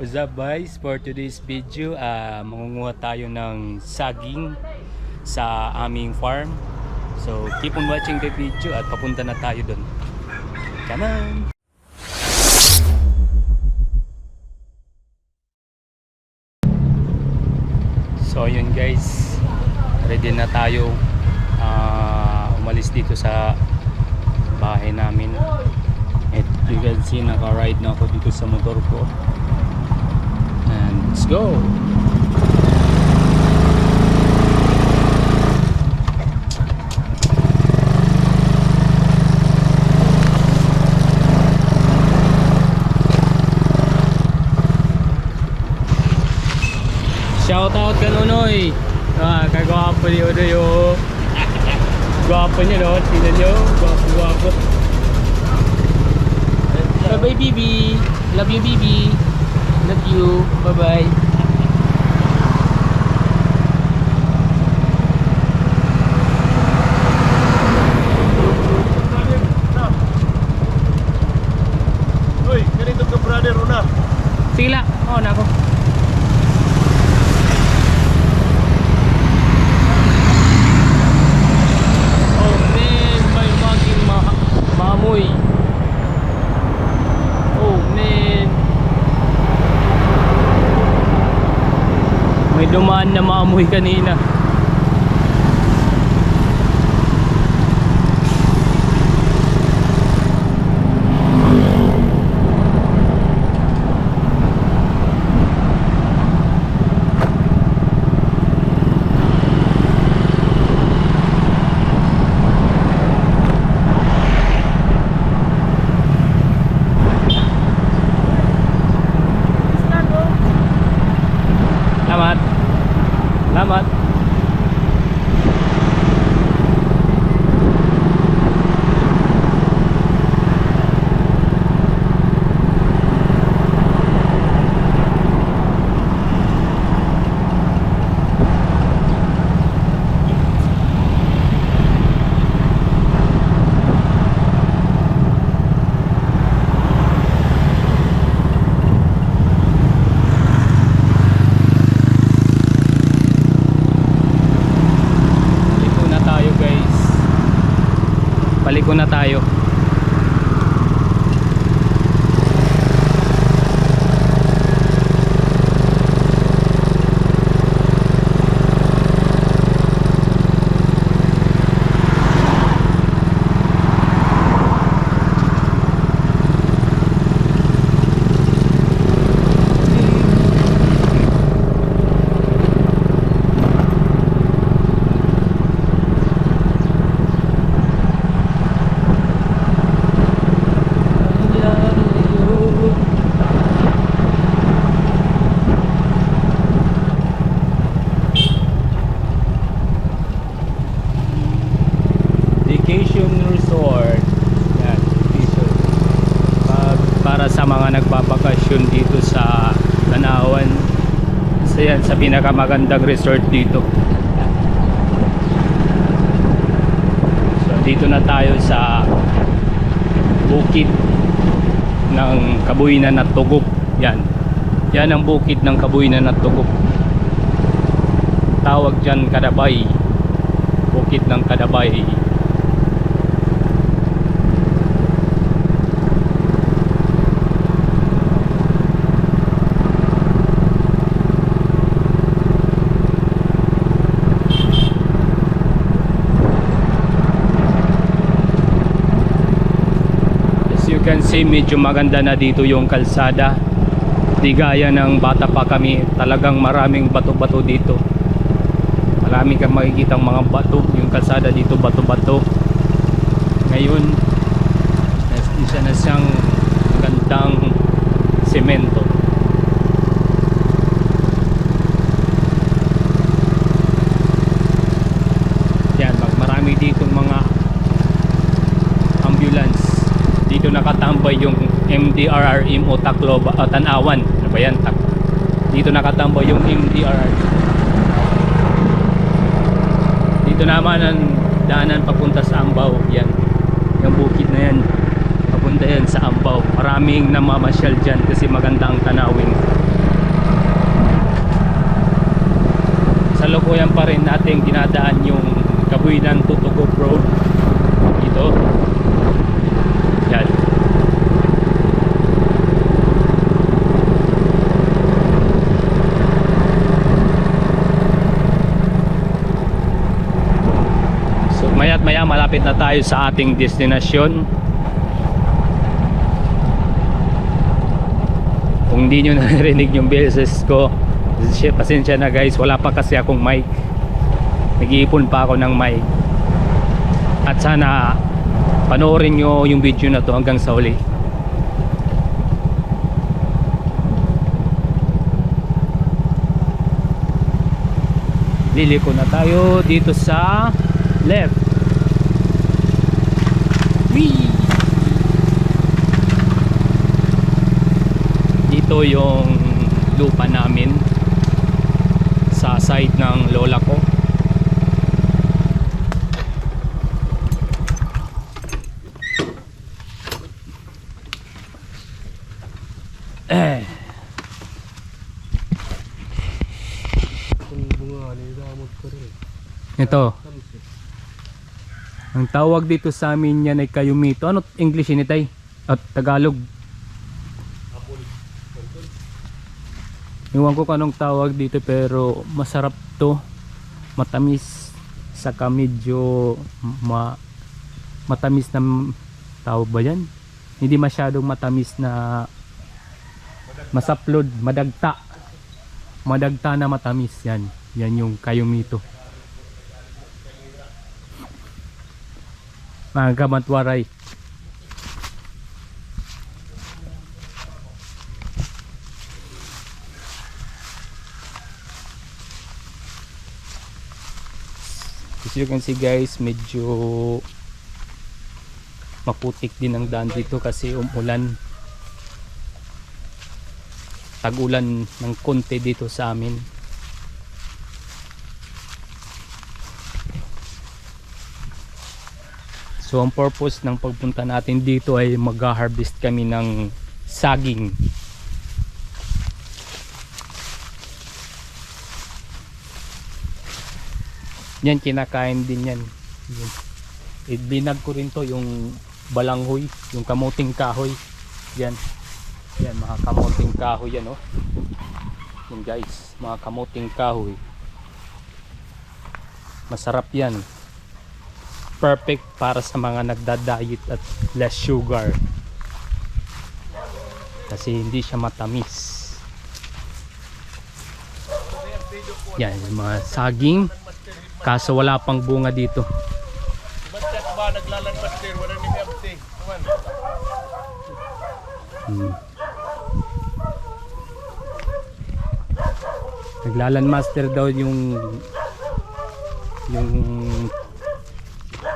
What's up guys? For today's video, mangunguha tayo ng saging sa aming farm. So keep on watching the video at papunta na tayo doon. Come on! So yun guys, ready na tayo umalis dito sa bahay namin. At you can see, naka-ride na ako dito sa motor ko. And let's go! Shout out ka Nonoy! Kagwapo ni Odoy oh! Gwapo niya no? Tingnan nyo! Gwapo! Bye bye Bibi! Love you Bibi! Love you! Bye bye! Uy, ganito ka brother Rona. Sige lang! Oo na ako! Oh man! May maging maamoy! Oh man! May dumaan na maamoy kanina. Salamat. Salamat. Paliko na tayo. Vacation resort. Yan, vacation. Para sa mga nagpapakasyon dito sa Tanawan. So yan, sa pinakamagandang resort dito. So dito na tayo sa bukid ng Kabuinan at Tugop. Yan. Yan ang bukid ng Kabuinan at Tugop. Tawag dyan Kadabay. Bukid ng Kadabay. You can see, medyo maganda na dito yung kalsada. Di gaya ng bata pa kami, talagang maraming bato-bato dito. Marami kang makikitang mga bato. Yung kalsada dito bato-bato. Ngayon isa na siyang gandang semento. Yan, marami dito mga ambulance. Dito nakatambay yung MDRRM o Tacloban, Tanawan. Ano ba yan? Dito nakatambay yung MDRRM. Dito naman ang daanan papunta sa Ambao. Yan. Yung bukid na yan. Papunta yan sa Ambao. Maraming namamasyal dyan kasi maganda ang tanawin. kasalukuyan pa rin natin dinadaan yung Kabuinan to Tugog Road dito. Yan. So maya't maya malapit na tayo sa ating destinasyon. Kung di nyo narinig yung boses ko, pasensya na guys, wala pa kasi akong mic. Nag-iipon pa ako ng mic. At sana panoorin nyo yung video na to hanggang sa uli. Liliko na tayo dito sa left. Whee! Dito yung lupa namin sa side ng lola ko. Ito. Ang tawag dito sa amin yan ay kayumito. Ano English ini tay? At Tagalog. Iwan ko kanong tawag dito pero masarap to. Matamis. Saka medyo matamis na tawag ba yan? Hindi masyadong matamis na masaplod, madagta. Madagta na matamis yan. Yan yung kayumito. Mga kamatwaray. As you can see guys, medyo maputik din ang daan dito kasi umulan. Tag-ulan ng konti dito sa amin. So ang purpose ng pagpunta natin dito ay mag-harvest kami ng saging. Yan, kinakain din yan. Ibinag ko rin to yung balanghoy, yung kamuting kahoy. Yan. Yan, mga kamuting kahoy yan, oh. Yan guys, mga kamuting kahoy. Masarap yan. Perfect para sa mga nagda-diet at less sugar. Kasi hindi siya matamis. Yan, yung mga saging. Kaso wala pang bunga dito. Ba't ba naglalan master? Wala ni Miyabte. Kuman. Naglalan master daw yung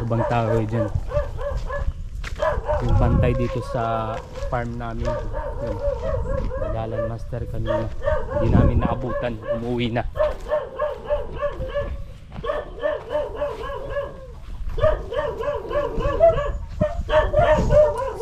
ibang tao dyan, yung bantay dito sa farm namin. Yun. Naglalan master kanina, hindi namin naabutan, umuwi na.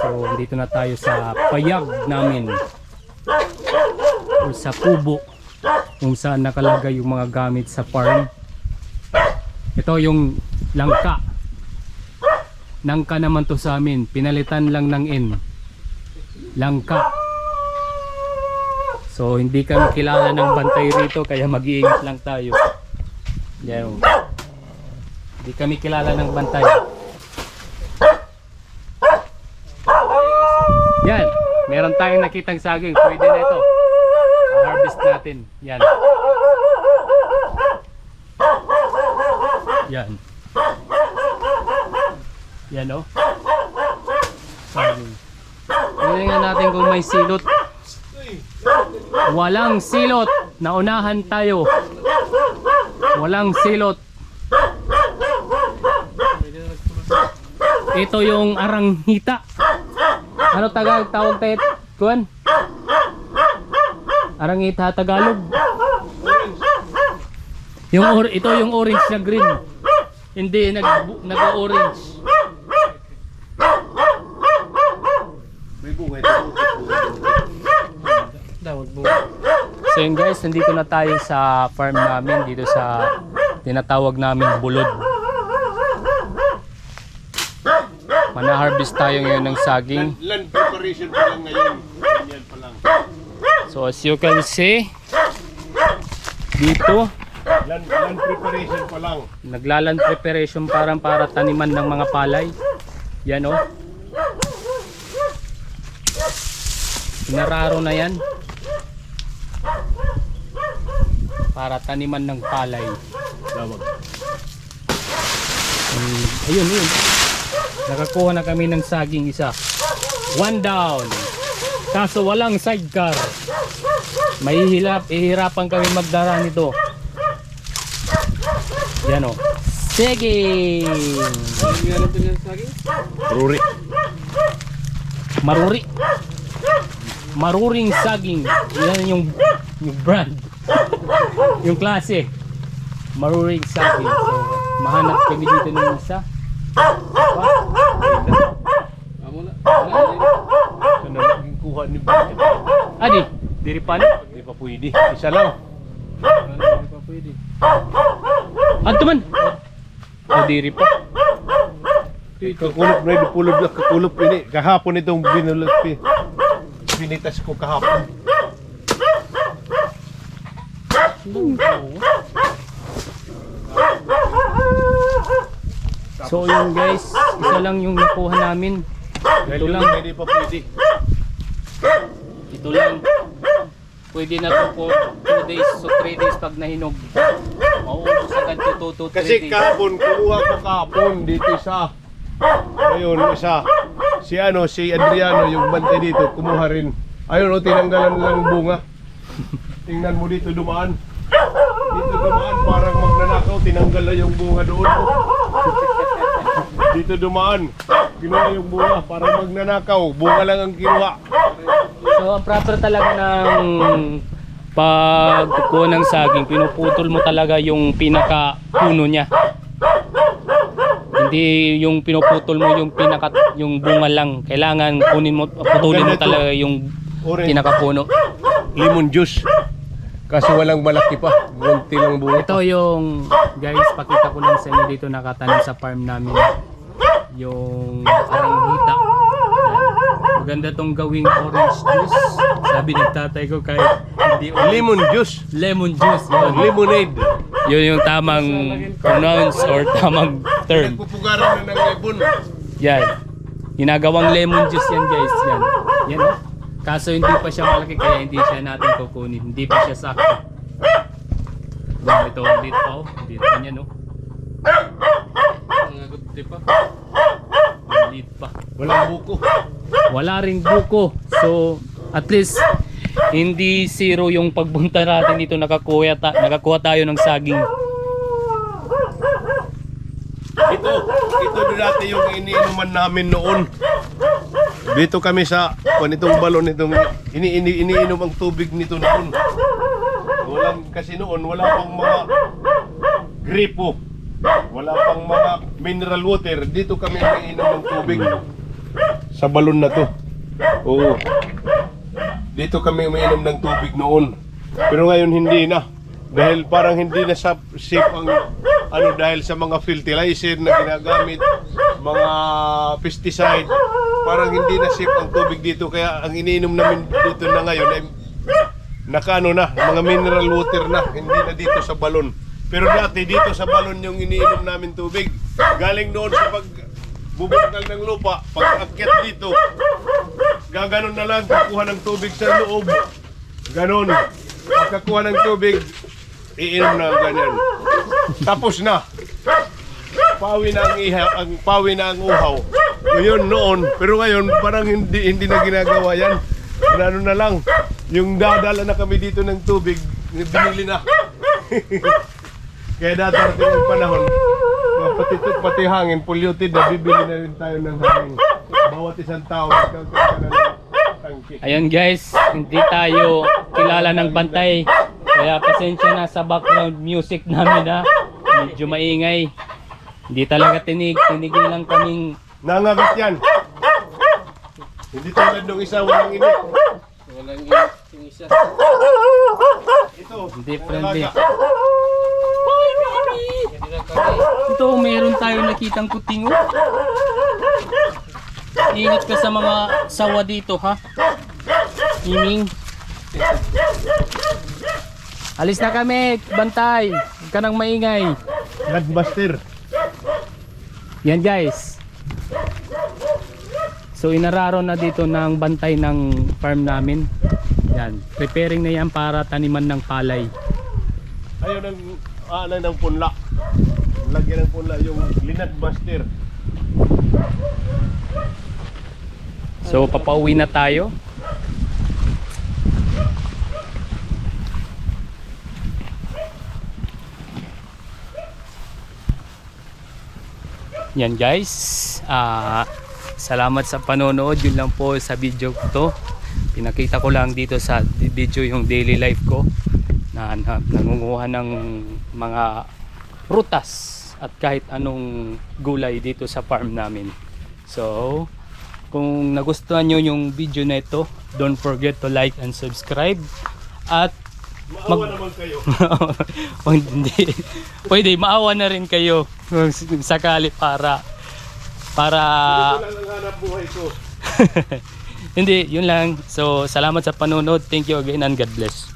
So dito na tayo sa payag namin o sa kubo kung saan nakalagay yung mga gamit sa farm. Ito yung langka. Nangka naman to sa amin, pinalitan lang ng N. Langka. So hindi kami kilala ng bantay rito kaya mag-iingat lang tayo. Yan. Hindi kami kilala ng bantay. Yan, meron tayong nakitang saging, pwede na ito. Harvest natin. Yan. Yan. Yan, oh. Saging. Tingnan natin kung may silot. Walang silot. Naunahan tayo. Walang silot. Ito yung aranghita. Ano tawag tayo? Kuan? Aranghita Tagalog. Ito yung orange na green. Hindi nag-orange. May bunga ito. Dawag bunga. So yun guys, nandito na tayo sa farm namin, dito sa tinatawag namin bulod. Mana-harvest tayo ngayon ng saging. Land preparation pa lang ngayon. Ganyan pa lang. So as you can see, dito, Land preparation pa lang. naglaland preparation para taniman ng mga palay. Yan oh. Pinararo na yan. Para taniman ng palay. Tawag. Ayun, yun. Nakakuha na kami ng saging isa. One down. Kaso walang sidecar. Ihirapan kami magdara nito. Yan o. Saging. Ruri. Maruri. Maruring saging. Yan yung brand. Yung klase. Maruring saging. So, mahanap kami dito ng isa. Ano naging kuha ni Bakit? Adi, diri pa ni. Hindi pa pwede. Isa lang. Hindi pa pwede. Adto man. O diri pa. Kakulop na pulog na kakulop ini. Kahapon itong binulot. Binitas ko kahapon. So yun guys, isa lang yung nakuha namin. Ito lang. Hindi pa pwede. Ito lang. Pwede na to for 2 days so 3 days pag nahinog. Mauubos agad to 2 to 3 Kasi days. kahapon, kumuha ko kahapon dito isa. Ngayon, isa. Si Adriano, yung bantay dito, kumuha rin. Ayun, tinanggalan lang bunga. Tingnan mo dito dumaan. Dito dumaan, parang magnanakaw, tinanggal na yung bunga doon. Dito dumaan, kinuha yung bunga, parang magnanakaw, bunga lang ang kinuha. So ang proper talaga ng pagkukuha ng saging, pinuputol mo talaga yung pinaka puno niya. Hindi yung pinuputol mo yung bunga lang. Kailangan putulin mo talaga yung Orange. pinakapuno. Lemon juice. Kasi walang malaki pa, gunti lang bunga. Ito yung guys, pakita ko lang sa inyo dito nakatanim sa farm namin. Yung aranghita. Yan. Maganda tong gawing orange juice. Sabi ng tatay ko kahit hindi orange. Lemon juice. Lemon juice. Yun. Lemonade. Yun yung tamang pronounce or tamang term. Nagpupugaran na ng ibon. Yan. Ginagawang lemon juice yan guys. Yan. Yan oh. Kaso hindi pa siya malaki kaya hindi siya natin kukunin. Hindi pa siya sakto. Ito ulit pa oh. Dito pa niya no. Dito pa. Dito pa. Walang buko. Wala ring buko. So at least hindi zero yung pagbunta natin dito. Nakakuha tayo ng saging. Ito dati yung iniinuman namin noon. Dito kami sa itong balon itong iniinom ang tubig nito noon. Kasi noon wala pang mga gripo. Wala pang mga mineral water. Dito kami iniinom ng tubig. Sa balon na to. Oo. Dito kami umiinom ng tubig noon. Pero ngayon hindi na. Dahil parang hindi na safe ang dahil sa mga fertilizer na ginagamit, mga pesticide, parang hindi na safe ang tubig dito. Kaya ang iniinom namin dito na ngayon ay mga mineral water na, hindi na dito sa balon. Pero dati dito sa balon yung iniinom namin tubig. Galing noon sa pagbubukal ng lupa, pag akyat dito, gaganon na lang, kukuha ng tubig sa loob. Ganon. Pagkakuha ng tubig, iinom na ganyan. Tapos na. Pawi na ang uhaw. Ngayon noon, pero ngayon parang hindi na ginagawa yan. Ano na lang, yung dadala na kami dito ng tubig, binili na. Kaya dadating ang panahon, pati hangin, polluted na, bibili na rin tayo ng hangin. Bawat isang tao, magkakaroon na ng tangke. Ayun guys, hindi tayo kilala ng bantay. Kaya pasensya na sa background music namin ha. Medyo maingay. Hindi talaga tinigil lang kaming Nangagat yan. Hindi tulad nung isa, walang init. Walang init yung isa. Ito. Hindi ang friendly. alaga. Hoy, baby! Ito, meron tayo nakitang kuting. Oh. Ingat ka sa mga sawa dito, ha? Iming. Alis na kami, bantay. Huwag ka nang maingay. Nagbuster. Yan guys. So inararo na dito ng bantay ng farm namin. Yan, preparing na yan para taniman ng palay. Ayaw ng punla. Lagyan ng punla yung linat buster. So papauwi na tayo. Yan guys, salamat sa panonood. Yun lang po sa video ko to. Pinakita ko lang dito sa video yung daily life ko na nangunguha ng mga prutas at kahit anong gulay dito sa farm namin. So kung nagustuhan nyo yung video na ito, don't forget to like and subscribe. At Maawa naman kayo. hindi. Pwede maawa na rin kayo kung sakali para Ito lang ang hanap buhay ko. hindi, yun lang. So salamat sa panonood. Thank you again and God bless.